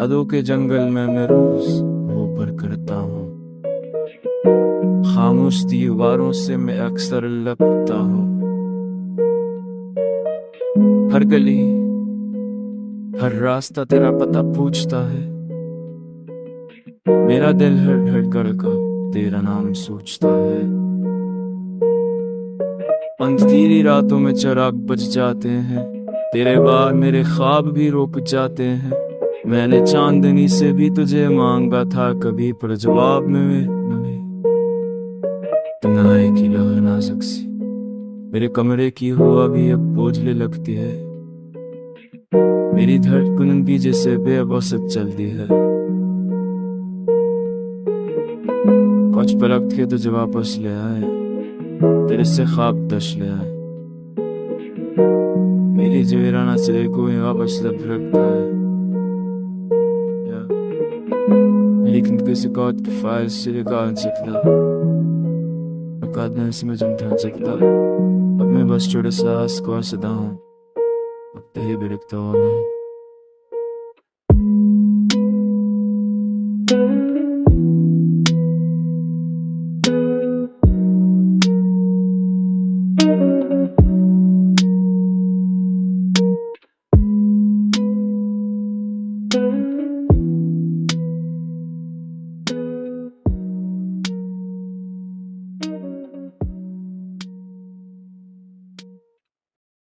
यादों के जंगल में मैं रोज ऊपर करता हूँ। खामोश दीवारों से मैं अक्सर लपटता हूँ। हर गली, हर रास्ता तेरा पता पूछता है। मेरा दिल हर धड़कन का तेरा नाम सोचता है। अंधेरी रातों में चिराग बुझ जाते हैं, तेरे बाद मेरे ख्वाब भी रुक जाते हैं। मैंने चांदनी से भी तुझे मांगा था कभी, पर जवाब में मिले तन्हाई की लहर नाजुक सी। मेरे कमरे की हवा भी अब बोझले लगती है। मेरी धड़कन भी जैसे बेबस चलती है। कुछ पलक के तुझे वापस ले आए, तेरे से ख्वाब दश ले आए। मेरी जो वीराना से कोई वापस लब रखता है, लेकिन किसी का फाइल से निकाल सकता, काटने से मैं जम सकता। अब मैं बस छोटे साहस को सदा हूँ, अब तो ही बिरकता हूँ।